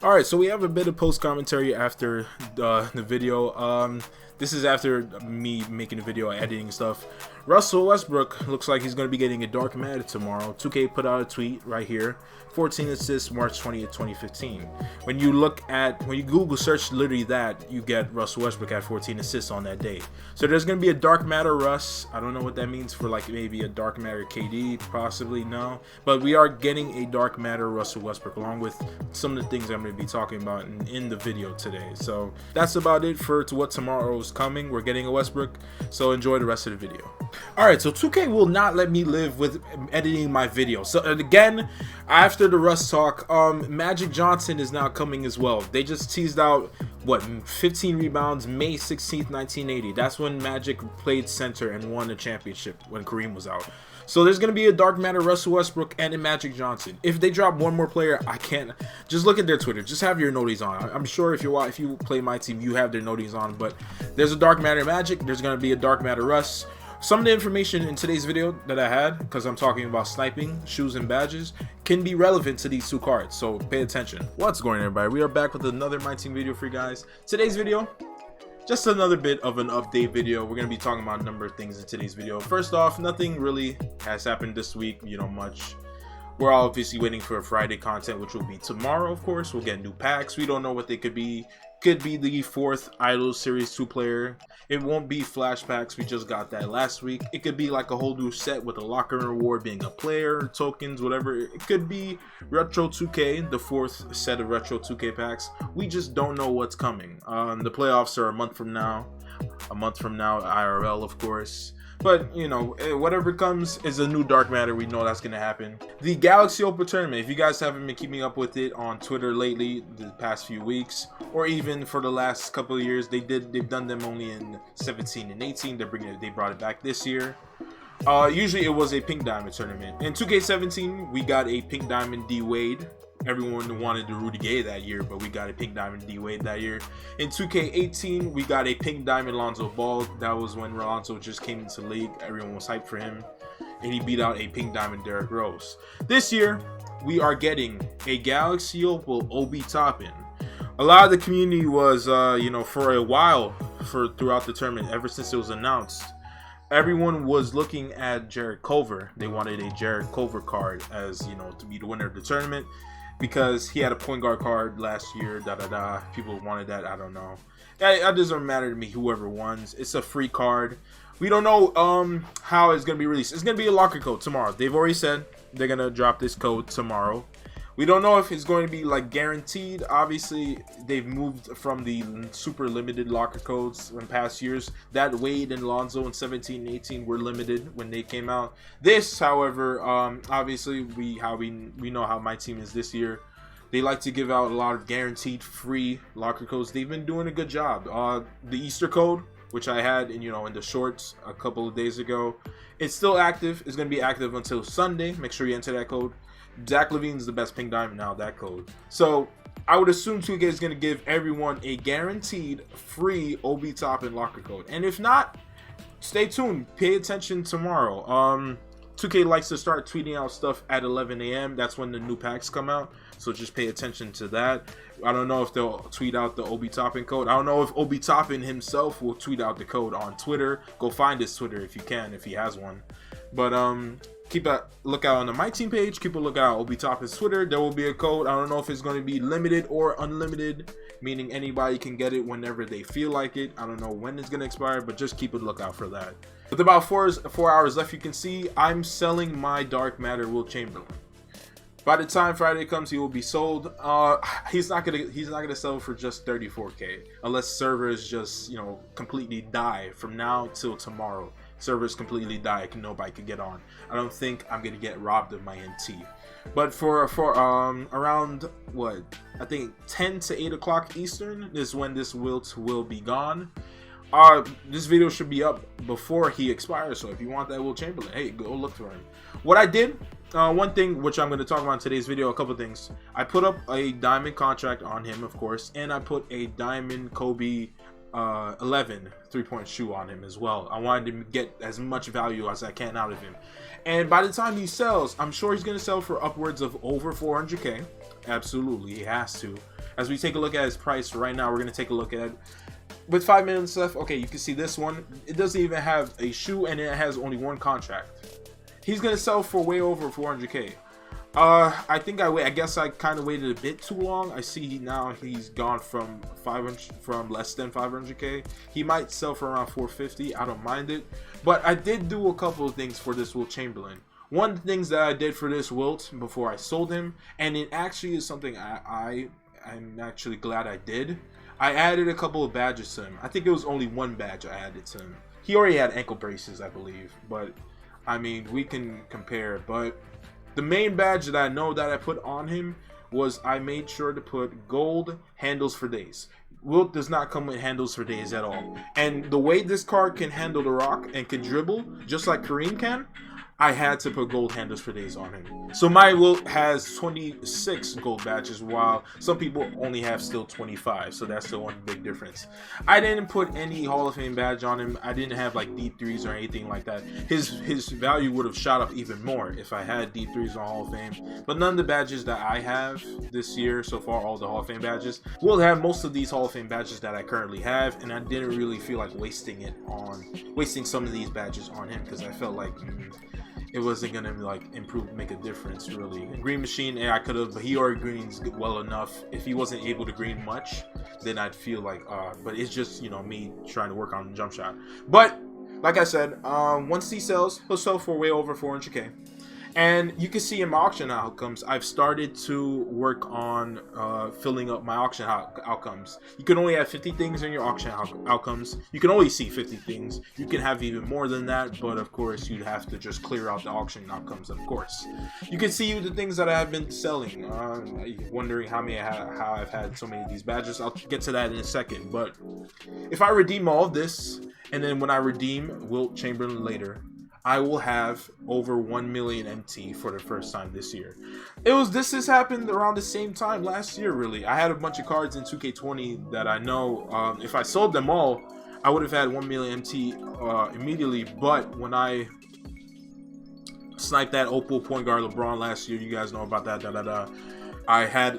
Alright, so we have a bit of post commentary after the video. This is after me making the video, editing stuff. Russell Westbrook looks like he's going to be getting a dark matter tomorrow. 2K put out a tweet right here. 14 assists, March 20th, 2015. When you Google search literally that, you get Russell Westbrook at 14 assists on that day. So there's going to be a dark matter Russ. I don't know what that means for, like, maybe a dark matter KD, possibly, no. But we are getting a dark matter Russell Westbrook along with some of the things I'm going to be talking about in the video today. So that's about it for what tomorrow is coming. We're getting a Westbrook, so enjoy the rest of the video. Alright, so 2K will not let me live with editing my video. So again, after the Russ talk, Magic Johnson is now coming as well. They just teased out, what, 15 rebounds, May 16th, 1980. That's when Magic played center and won a championship when Kareem was out. So there's going to be a dark matter Russell Westbrook and a Magic Johnson. If they drop one more player, I can't. Just look at their Twitter. Just have your noties on. I'm sure if you play my team, you have their noties on. But there's a dark matter Magic. There's going to be a dark matter Russ. Some of the information in today's video that I had, because I'm talking about sniping, shoes, and badges, can be relevant to these two cards, so pay attention. What's going on, everybody? We are back with another MyTEAM video for you guys. Today's video, just another bit of an update video. We're going to be talking about a number of things in today's video. First off, nothing really has happened this week, much. We're obviously waiting for Friday content, which will be tomorrow, of course. We'll get new packs. We don't know what they could be. Could be the 4th Idol Series 2 player. It won't be flashbacks. We just got that last week. It could be like a whole new set with a locker reward being a player, tokens, whatever. It could be Retro 2K, the 4th set of Retro 2K packs. We just don't know what's coming. The playoffs are a month from now. IRL, of course. But, whatever comes is a new dark matter. We know that's going to happen. The Galaxy Open Tournament, if you guys haven't been keeping up with it on Twitter lately, the past few weeks, or even for the last couple of years, they've done them only in 17 and 18. They brought it back this year. Usually it was a Pink Diamond tournament. In 2K17, we got a Pink Diamond D Wade. Everyone wanted the Rudy Gay that year, but we got a Pink Diamond D Wade that year. In 2K18, we got a Pink Diamond Lonzo Ball. That was when Lonzo just came into the league. Everyone was hyped for him, and he beat out a Pink Diamond Derrick Rose. This year, we are getting a Galaxy Opal Obi Toppin. A lot of the community was, for a while, throughout the tournament, ever since it was announced, everyone was looking at Jarrett Culver. They wanted a Jarrett Culver card as, to be the winner of the tournament, because he had a point guard card last year, People wanted that, I don't know. That doesn't matter to me, whoever wins. It's a free card. We don't know how it's going to be released. It's going to be a locker code tomorrow. They've already said they're going to drop this code tomorrow. We don't know if it's going to be, like, guaranteed. Obviously, they've moved from the super limited locker codes in past years. That Wade and Lonzo in 17 and 18 were limited when they came out. This, however, obviously, we know how my team is this year. They like to give out a lot of guaranteed free locker codes. They've been doing a good job. The Easter code, which I had in the shorts a couple of days ago, it's still active. It's going to be active until Sunday. Make sure you enter that code. Zach LaVine's the best Pink Diamond now, that code. So I would assume 2K is going to give everyone a guaranteed free Obi Toppin locker code. And if not, stay tuned. Pay attention tomorrow. 2K likes to start tweeting out stuff at 11 a.m. That's when the new packs come out. So just pay attention to that. I don't know if they'll tweet out the Obi Toppin code. I don't know if Obi Toppin himself will tweet out the code on Twitter. Go find his Twitter if you can, if he has one. But keep a lookout on the MyTEAM page. Keep a lookout on Obi Toppin's Twitter. There will be a code. I don't know if it's going to be limited or unlimited, meaning anybody can get it whenever they feel like it. I don't know when it's going to expire, but just keep a lookout for that. With about 4 hours left, you can see I'm selling my Dark Matter Will Chamberlain. By the time Friday comes, he will be sold. He's not gonna sell for just 34K unless servers just completely die from now till tomorrow. Servers completely die, nobody can get on. I don't think I'm gonna get robbed of my NT. But for around what I think 10 to 8 o'clock Eastern is when this wilt will be gone. This video should be up before he expires, so if you want that Will Chamberlain, hey, go look for him. What I did, one thing which I'm going to talk about in today's video, a couple things. I put up a diamond contract on him, of course, and I put a diamond Kobe 11 3-point shoe on him as well. I wanted to get as much value as I can out of him. And by the time he sells, I'm sure he's going to sell for upwards of over 400K. Absolutely, he has to. As we take a look at his price right now, we're going to take a look at, with 5 minutes left, okay, you can see this one. It doesn't even have a shoe, and it has only one contract. He's going to sell for way over 400K. I think I guess I kind of waited a bit too long. I see now he's gone from less than 500K. He might sell for around 450. I don't mind it, but I did do a couple of things for this Wilt Chamberlain. One of the things that I did for this Wilt before I sold him, and it actually is something I'm actually glad I did. I added a couple of badges to him. I think it was only one badge I added to him. He already had ankle braces, I believe, but I mean, we can compare. But the main badge that I know that I put on him was I made sure to put gold handles for days. Wilt does not come with handles for days at all. And the way this card can handle the rock and can dribble, just like Kareem can, I had to put gold handles for days on him. So my Wilt has 26 gold badges, while some people only have still 25. So that's the one big difference. I didn't put any Hall of Fame badge on him. I didn't have like deep threes or anything like that. His value would have shot up even more if I had deep threes on Hall of Fame. But none of the badges that I have this year so far, all the Hall of Fame badges, will have most of these Hall of Fame badges that I currently have, and I didn't really feel like wasting some of these badges on him, because I felt like it wasn't gonna like make a difference really. Green Machine, yeah, I could have, but he already greens well enough. If he wasn't able to green much, then I'd feel like but it's just, you know, me trying to work on the jump shot. But like I said, once he sells, he'll sell for way over 400K. And you can see in my auction outcomes, I've started to work on filling up my auction outcomes. You can only have 50 things in your auction outcomes. You can only see 50 things. You can have even more than that, but of course you'd have to just clear out the auction outcomes, of course. You can see the things that I have been selling. Wondering how I've had so many of these badges. I'll get to that in a second. But if I redeem all of this, and then when I redeem Wilt Chamberlain later, I will have over 1 million MT for the first time this year. This has happened around the same time last year, really. I had a bunch of cards in 2K20 that I know if I sold them all, I would have had 1 million MT immediately. But when I sniped that Opal point guard LeBron last year, you guys know about that,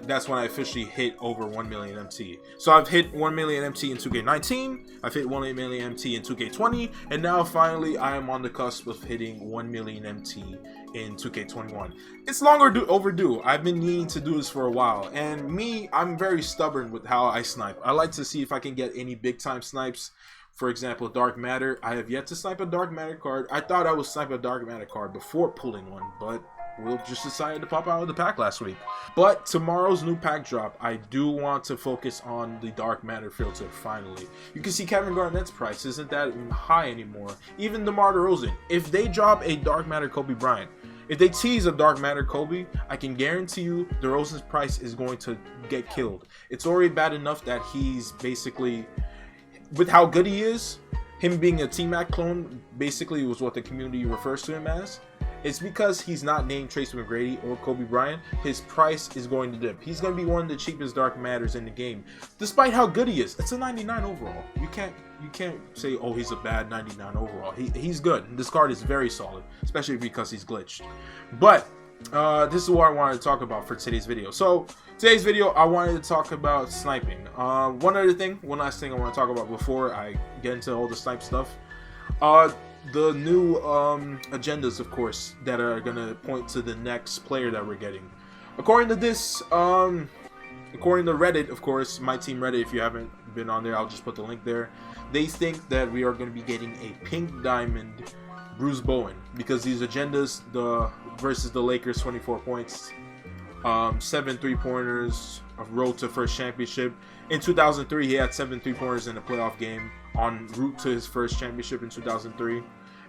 that's when I officially hit over 1 million MT. So I've hit 1 million MT in 2K19, I've hit 1 million MT in 2K20, and now finally I am on the cusp of hitting 1 million MT in 2K21. It's overdue. I've been needing to do this for a while, and I'm very stubborn with how I snipe. I like to see if I can get any big time snipes. For example, Dark Matter. I have yet to snipe a Dark Matter card. I thought I would snipe a Dark Matter card before pulling one, but Wilt just decided to pop out of the pack last week. But tomorrow's new pack drop, I do want to focus on the Dark Matter filter finally. You can see Kevin Garnett's price isn't that high anymore. Even DeMar DeRozan. If they drop a Dark Matter Kobe Bryant, if they tease a Dark Matter Kobe, I can guarantee you DeRozan's price is going to get killed. It's already bad enough that he's basically, with how good he is, him being a T-Mac clone basically was what the community refers to him as. It's because he's not named Tracy McGrady or Kobe Bryant. His price is going to dip. He's going to be one of the cheapest Dark Matters in the game, despite how good he is. It's a 99 overall. You can't say, oh, he's a bad 99 overall. He's good. This card is very solid, especially because he's glitched. But this is what I wanted to talk about for today's video. So today's video, I wanted to talk about sniping. One last thing I want to talk about before I get into all the snipe stuff. The new agendas, of course, that are gonna point to the next player that we're getting. According to this, according to Reddit, of course, MyTEAM Reddit, if you haven't been on there, I'll just put the link there. They think that we are going to be getting a pink diamond Bruce Bowen, because these agendas, versus the Lakers, 24 points, 7 3-pointers, a road to first championship. In 2003, he had 7 3-pointers in a playoff game en route to his first championship in 2003,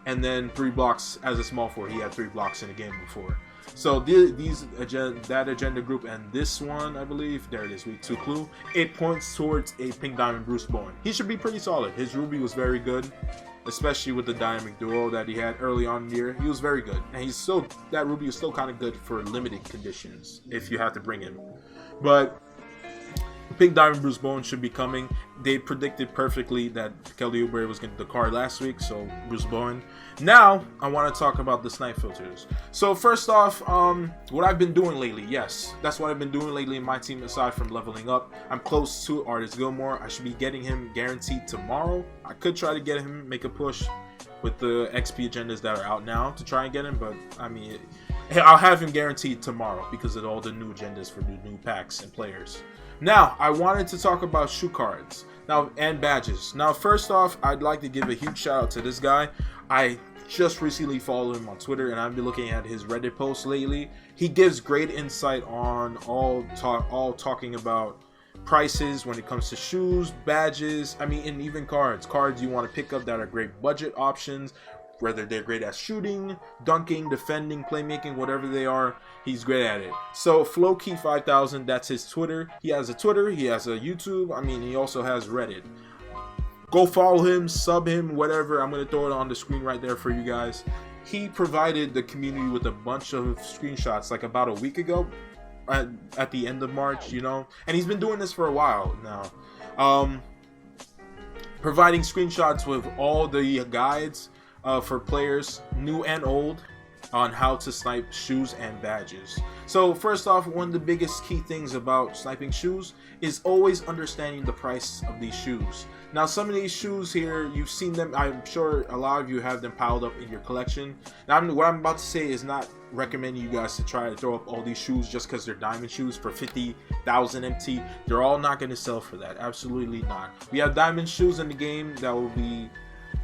and then 3 blocks as a small forward. He had 3 blocks in a game before. So that agenda group and this one, I believe, there it is, week 2 clue, it points towards a pink diamond Bruce Bowen. He should be pretty solid. His Ruby was very good, especially with the dynamic duo that he had early on in the year. He was very good, and that Ruby is still kind of good for limited conditions if you have to bring him. But Pink Diamond Bruce Bowen should be coming. They predicted perfectly that Kelly Oubre was getting the card last week, so Bruce Bowen. Now, I want to talk about the snipe filters. So first off, what I've been doing lately, yes, that's what I've been doing lately in my team aside from leveling up. I'm close to Artis Gilmore. I should be getting him guaranteed tomorrow. I could try to get him, make a push with the XP agendas that are out now to try and get him, but I mean, I'll have him guaranteed tomorrow because of all the new agendas for the new packs and players. Now, I wanted to talk about shoe cards and badges. Now, first off, I'd like to give a huge shout out to this guy. I just recently followed him on Twitter, and I've been looking at his Reddit posts lately. He gives great insight on all talking about prices when it comes to shoes, badges, I mean, and even cards you want to pick up that are great budget options, whether they're great at shooting, dunking, defending, playmaking, whatever they are, he's great at it. So Flowkey5000, that's his Twitter. He has a Twitter, he has a YouTube, I mean, he also has Reddit. Go follow him, sub him, whatever. I'm going to throw it on the screen right there for you guys. He provided the community with a bunch of screenshots like about a week ago at the end of March, you know, and he's been doing this for a while now. Providing screenshots with all the guides for players, new and old, on how to snipe shoes and badges. So first off, one of the biggest key things about sniping shoes is always understanding the price of these shoes. Now, some of these shoes here, you've seen them, I'm sure a lot of you have them piled up in your collection. Now, what I'm about to say is not recommending you guys to try to throw up all these shoes just because they're diamond shoes for 50,000 MT. They're all not going to sell for that, absolutely not. We have diamond shoes in the game that will be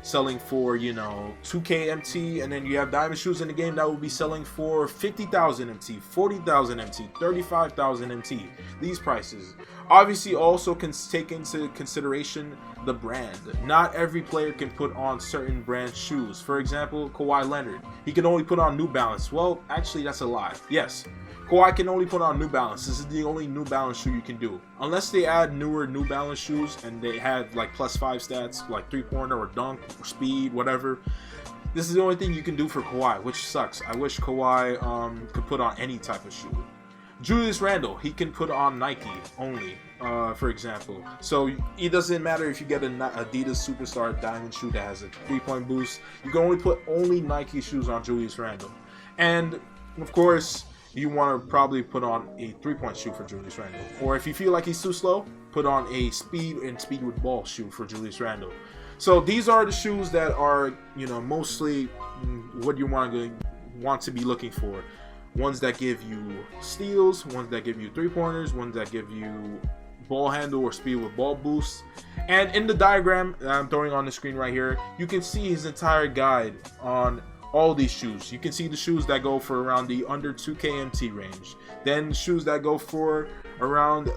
selling for, you know, 2k MT, and then you have diamond shoes in the game that will be selling for 50,000 MT, 40,000 MT, 35,000 MT. These prices obviously also can take into consideration the brand. Not every player can put on certain brand shoes. For example, Kawhi Leonard, he can only put on New Balance. Well, actually that's a lie. Yes, Kawhi can only put on New Balance. This is the only New Balance shoe you can do. Unless they add newer New Balance shoes and they have like +5 stats, like 3-pointer or dunk or speed, whatever. This is the only thing you can do for Kawhi, which sucks. I wish Kawhi could put on any type of shoe. Julius Randle, he can put on Nike only, for example. So it doesn't matter if you get an Adidas Superstar Diamond shoe that has a 3-point boost. You can only put Nike shoes on Julius Randle. And of course, you want to probably put on a 3-point shoe for Julius Randle. Or if you feel like he's too slow, put on a speed with ball shoe for Julius Randle. So these are the shoes that are, you know, mostly what you want to be looking for. Ones that give you steals, ones that give you 3-pointers, ones that give you ball handle or speed with ball boost. And in the diagram that I'm throwing on the screen right here, you can see his entire guide on all these shoes. You can see the shoes that go for around the under 2k MT range, then shoes that go for around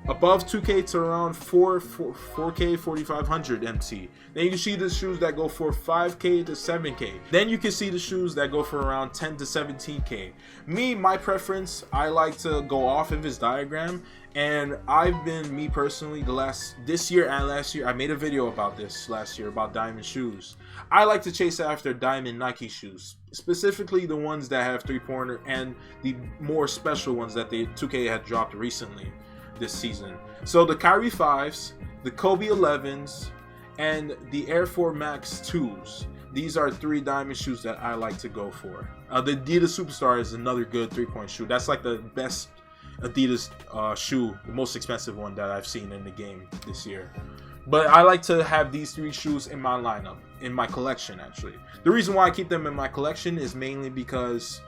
above 2k to around 4k 4500 MT. Then you can see the shoes that go for 5k to 7k. Then you can see the shoes that go for around 10 to 17k. My preference, I like to go off of his diagram, and I've been, me personally, this year and last year, I made a video about this last year about diamond shoes. I like to chase after diamond Nike shoes, specifically the ones that have 3-pointer and the more special ones that 2K had dropped recently this season. So the Kyrie 5s, the Kobe 11s, and the Air Force Max 2s. These are 3 diamond shoes that I like to go for. The Adidas Superstar is another good 3-point shoe. That's like the best Adidas shoe, the most expensive one that I've seen in the game this year. But I like to have these 3 shoes in my lineup, in my collection actually. The reason why I keep them in my collection is mainly because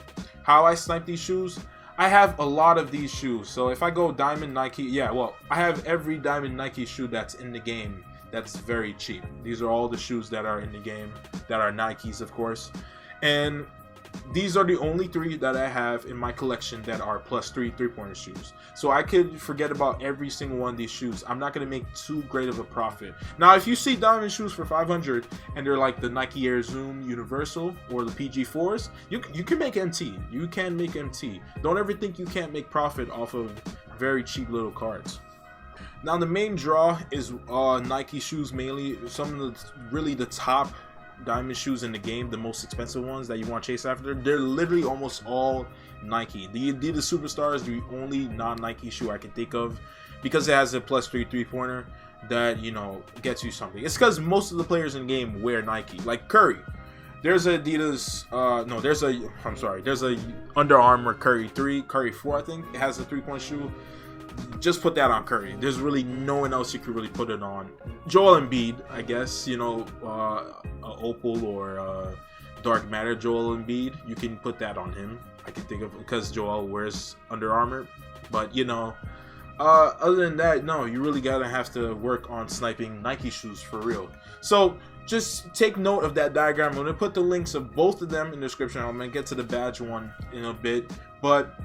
how I snipe these shoes. I have a lot of these shoes. So if I go diamond Nike, I have every diamond Nike shoe that's in the game that's very cheap. These are all the shoes that are in the game that are Nikes, of course. And these are the only 3 that I have in my collection that are +3 3-pointer shoes. So I could forget about every single one of these shoes. I'm not going to make too great of a profit. Now, if you see diamond shoes for 500 and they're like the Nike Air Zoom Universal or the PG4s, you can make MT. You can make MT. Don't ever think you can't make profit off of very cheap little cards. Now, the main draw is Nike shoes mainly. Some of the really the top diamond shoes in the game, the most expensive ones that you want to chase after, they're literally almost all Nike. The Adidas Superstar is the only non-Nike shoe I can think of, because it has a +3 3-pointer that, you know, gets you something. It's because most of the players in the game wear Nike. Like Curry, there's a Adidas, there's a Under Armour Curry 3, Curry 4, I think. It has a 3-point shoe. Just put that on Curry. There's really no one else you could really put it on. Joel Embiid, I guess, you know, Opal or Dark Matter Joel Embiid, you can put that on him. I can think of, because Joel wears Under Armour. But, you know, other than that, no, you really gotta have to work on sniping Nike shoes for real. So just take note of that diagram. I'm gonna put the links of both of them in the description. I'm gonna get to the badge one in a bit, but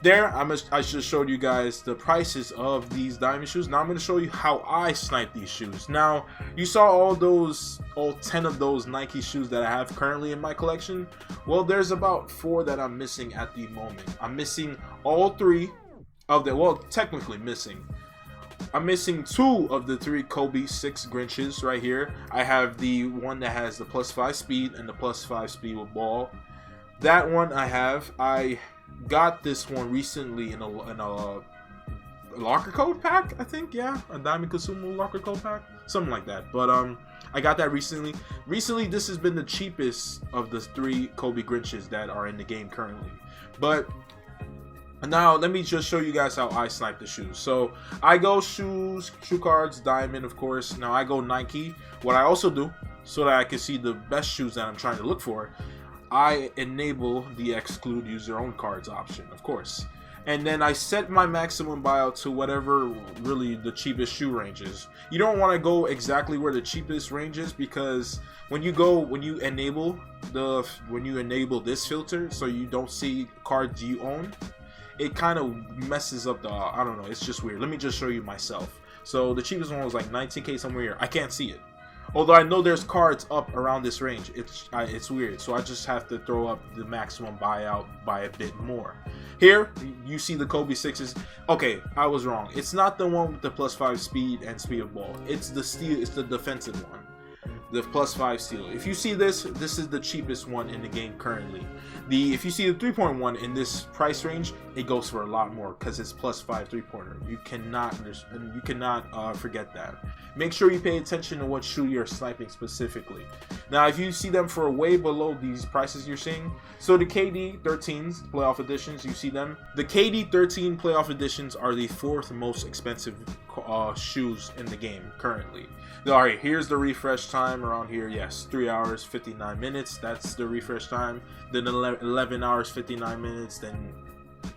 there I just showed you guys the prices of these diamond shoes. Now I'm going to show you how I snipe these shoes. Now you saw all 10 of those Nike shoes that I have currently in my collection. Well, there's about 4 that I'm missing at the moment. I'm missing all 3 of the, well, technically missing. I'm missing 2 of the 3 Kobe 6 Grinches right here. I have the one that has the +5 speed and the +5 speed with ball. That one I got this one recently in a locker code pack, I think. Yeah, a diamond consumable locker code pack, something like that. But I got that recently. This has been the cheapest of the 3 Kobe Grinches that are in the game currently. But now let me just show you guys how I snipe the shoes. So I go shoe cards, diamond, of course. Now I go Nike. What I also do, so that I can see the best shoes that I'm trying to look for, I enable the exclude user own cards option, of course. And then I set my maximum buyout to whatever really the cheapest shoe range is. You don't want to go exactly where the cheapest range is, because when you enable this filter so you don't see cards you own, it kind of messes up the, I don't know, it's just weird. Let me just show you myself. So the cheapest one was like 19K somewhere here. I can't see it. Although I know there's cards up around this range, it's weird. So I just have to throw up the maximum buyout by a bit more. Here, you see the Kobe 6s. Okay, I was wrong. It's not the one with the +5 speed and speed of ball. It's the steel. It's the defensive one, the +5 steel. If you see this is the cheapest one in the game currently. If you see the 3-point one in this price range, it goes for a lot more because it's +5 3-pointer. You cannot forget that. Make sure you pay attention to what shoe you're sniping specifically. Now, if you see them for way below these prices you're seeing, so the KD 13s playoff editions, you see them. The KD 13 playoff editions are the 4th most expensive shoes in the game currently. All right, here's the refresh time around here. Yes, 3 hours 59 minutes. That's the refresh time. Then 11 hours 59 minutes. Then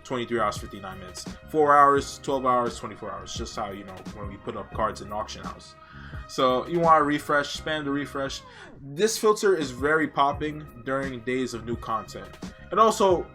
23 hours 59 minutes. 4 hours, 12 hours, 24 hours. Just how, you know, when we put up cards in auction house. So you want to refresh, spam the refresh. This filter is very popping during days of new content. And also,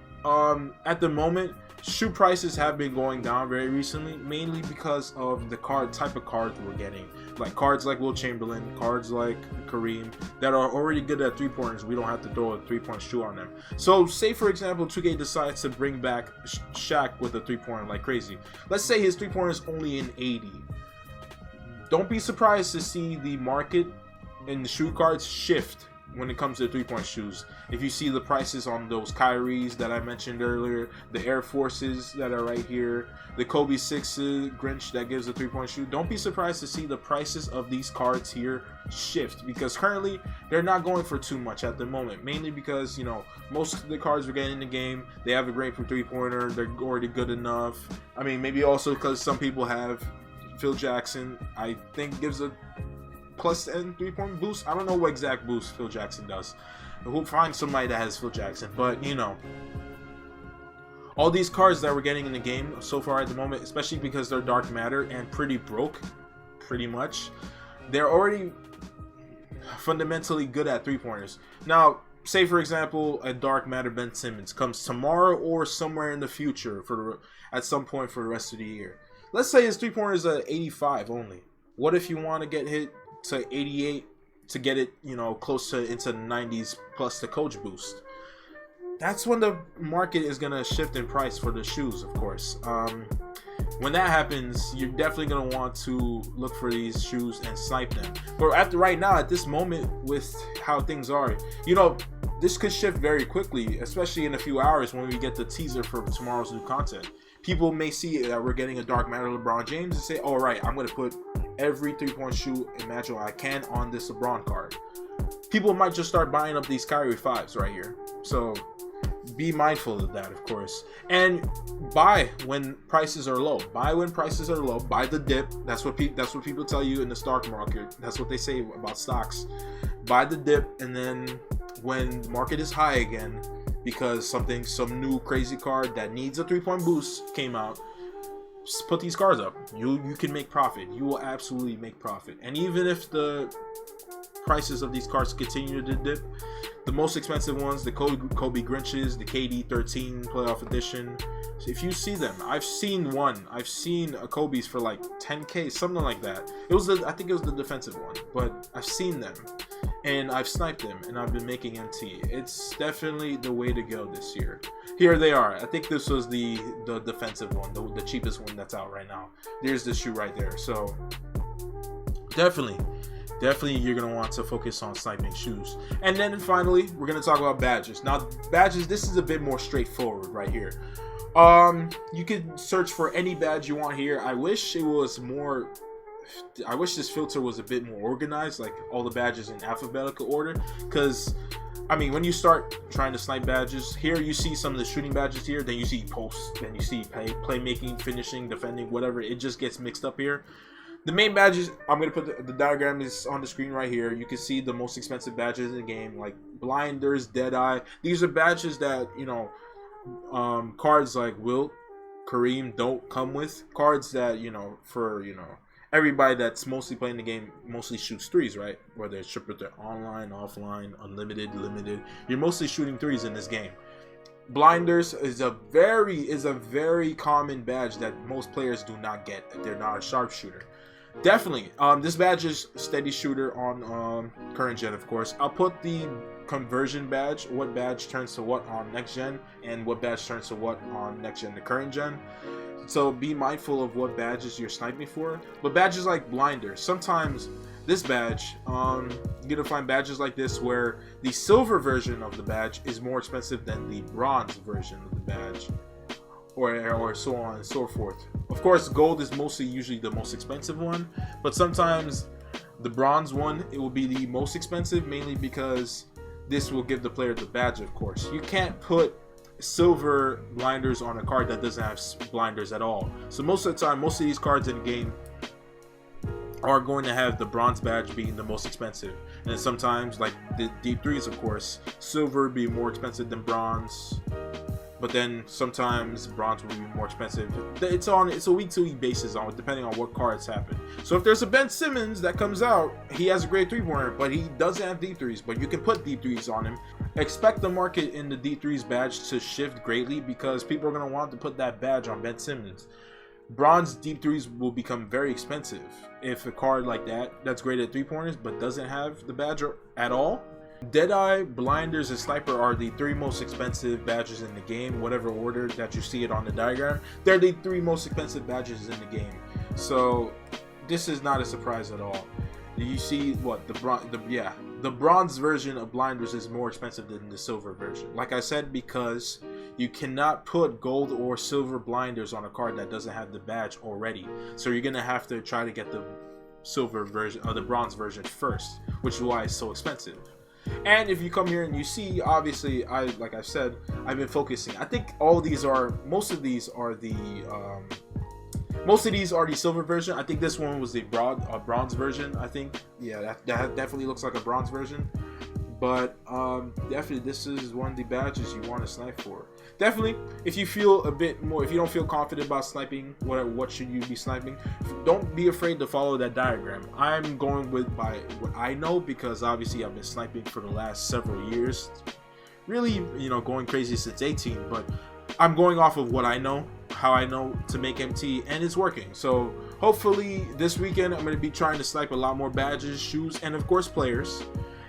at the moment, shoe prices have been going down very recently, mainly because of the type of cards we're getting. Like cards like Will Chamberlain, cards like Kareem, that are already good at 3-pointers. We don't have to throw a 3-point shoe on them. So say for example 2K decides to bring back Shaq with a 3-pointer like crazy. Let's say his 3-pointer is only an 80. Don't be surprised to see the market and the shoe cards shift when it comes to 3-point shoes. If you see the prices on those Kyries that I mentioned earlier, the Air Forces that are right here, the Kobe 6 Grinch that gives a 3-point shoe, don't be surprised to see the prices of these cards here shift, because currently they're not going for too much at the moment, mainly because, you know, most of the cards we're getting in the game, they have a great for 3-pointer, they're already good enough. I mean, maybe also because some people have Phil Jackson, I think gives a +10 3-point boost. I don't know what exact boost Phil Jackson does. We'll find somebody that has Phil Jackson, but you know, all these cards that we're getting in the game so far at the moment, especially because they're dark matter and pretty broke, pretty much, they're already fundamentally good at 3-pointers. Now, say for example a dark matter Ben Simmons comes tomorrow or somewhere in the future at some point for the rest of the year. Let's say his 3-pointer is a 85 only. What if you want to get hit to 88 to get it, you know, close to into the 90s plus the coach boost? That's when the market is gonna shift in price for the shoes, of course. When that happens, you're definitely going to want to look for these shoes and snipe them. But right now, at this moment, with how things are, you know, this could shift very quickly, especially in a few hours when we get the teaser for tomorrow's new content. People may see that we're getting a Dark Matter LeBron James and say, all right, I'm going to put every 3-point shoe imaginable I can on this LeBron card. People might just start buying up these Kyrie 5s right here. So be mindful of that, of course. And buy when prices are low. Buy when prices are low. Buy the dip. That's what people tell you in the stock market. That's what they say about stocks. Buy the dip, and then when the market is high again, because some new crazy card that needs a 3-point boost came out, just put these cards up. You can make profit. You will absolutely make profit. And even if the prices of these cards continue to dip, the most expensive ones, the Kobe Grinches, the KD 13 playoff edition, so if you see them, I've seen a Kobe's for like 10K, something like that. I think it was the defensive one, but I've seen them and I've sniped them and I've been making MT. It's definitely the way to go this year. Here they are. I think this was the defensive one, the cheapest one that's out right now. There's the shoe right there. So definitely you're going to want to focus on sniping shoes. And then finally, we're going to talk about badges. Now, badges, this is a bit more straightforward right here. You can search for any badge you want here. I wish this filter was a bit more organized, like all the badges in alphabetical order, because I mean, when you start trying to snipe badges, here you see some of the shooting badges here, then you see posts, then you see playmaking, finishing, defending, whatever. It just gets mixed up here. The main badges, I'm going to put the diagram is on the screen right here. You can see the most expensive badges in the game, like Blinders, Deadeye. These are badges that, you know, cards like Wilt, Kareem don't come with. Cards that, you know, for, you know, everybody that's mostly playing the game mostly shoots threes, right? Whether it's triple threat, online, offline, unlimited, limited. You're mostly shooting threes in this game. Blinders is a very common badge that most players do not get if they're not a sharpshooter. Definitely, this badge is steady shooter on current gen, of course. I'll put the conversion badge, what badge turns to what on next gen, and what badge turns to what on next gen to current gen. So be mindful of what badges you're sniping for. But badges like Blinders, sometimes this badge, you're gonna find badges like this where the silver version of the badge is more expensive than the bronze version of the badge, or so on and so forth. Of course, gold is usually the most expensive one, but sometimes the bronze one, it will be the most expensive, mainly because this will give the player the badge, of course. You can't put silver blinders on a card that doesn't have blinders at all. So most of the time, most of these cards in the game are going to have the bronze badge being the most expensive. And sometimes, like the deep threes, of course, silver would be more expensive than bronze. But then sometimes bronze will be more expensive. It's a week-to-week basis on depending on what cards happen. So if there's a Ben Simmons that comes out, he has a great 3-pointer, but he doesn't have deep threes, but you can put deep threes on him. Expect the market in the deep threes badge to shift greatly because people are going to want to put that badge on Ben Simmons. Bronze deep threes will become very expensive if a card like that's great at 3-pointers but doesn't have the badge at all. Deadeye, Blinders, and Sniper are the 3 most expensive badges in the game, whatever order that you see it on the diagram. They're the 3 most expensive badges in the game. So this is not a surprise at all. You see what the bronze version of Blinders is more expensive than the silver version. Like I said, because you cannot put gold or silver blinders on a card that doesn't have the badge already. So you're gonna have to try to get the silver version or the bronze version first, which is why it's so expensive. And if you come here and you see, obviously, like I said, I've been focusing. I think most of these are the silver version. I think this one was the bronze version. I think, yeah, that definitely looks like a bronze version. But definitely, this is one of the badges you want to snipe for. Definitely, if you feel a bit more, if you don't feel confident about sniping, what should you be sniping? Don't be afraid to follow that diagram. I'm going by what I know because obviously I've been sniping for the last several years. Really, going crazy since 18. But I'm going off of what I know, how I know to make MT, and it's working. So hopefully this weekend I'm going to be trying to snipe a lot more badges, shoes, and of course players.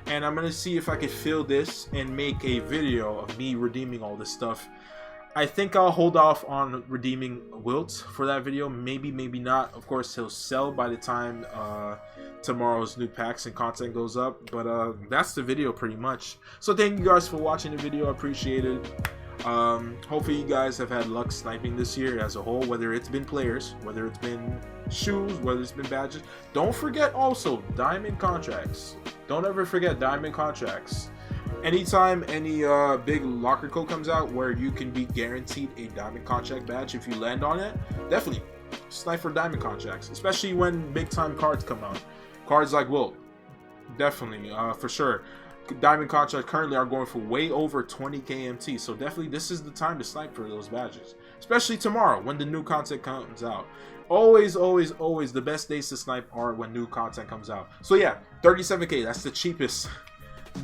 And I'm going to see if I can fill this and make a video of me redeeming all this stuff. I think I'll hold off on redeeming Wilt for that video. Maybe, maybe not. Of course, he'll sell by the time tomorrow's new packs and content goes up. But that's the video pretty much. So thank you guys for watching the video. I appreciate it. Hopefully you guys have had luck sniping this year as a whole, whether it's been players, whether it's been shoes, whether it's been badges. Don't forget also diamond contracts. Don't ever forget diamond contracts. Anytime any big locker code comes out where you can be guaranteed a diamond contract badge if you land on it, definitely snipe for diamond contracts, especially when big time cards come out. Cards like Wilt, definitely, for sure. Diamond contracts currently are going for way over 20k MT, so definitely this is the time to snipe for those badges, especially tomorrow when the new content comes out. Always, always, always the best days to snipe are when new content comes out. So yeah, 37k, that's the cheapest.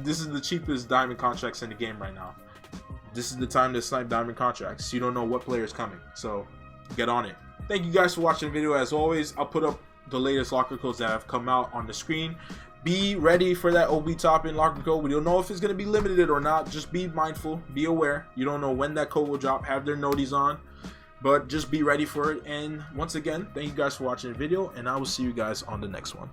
This is the cheapest diamond contracts in the game right now. This is the time to snipe diamond contracts. You don't know what player is coming, so get on it. Thank you guys for watching the video. As always, I'll put up the latest locker codes that have come out on the screen. Be ready for that OB top in locker code. We don't know if it's going to be limited or not. Just be mindful, be aware. You don't know when that code will drop. Have their noties on, but just be ready for it. And once again, thank you guys for watching the video, and I will see you guys on the next one.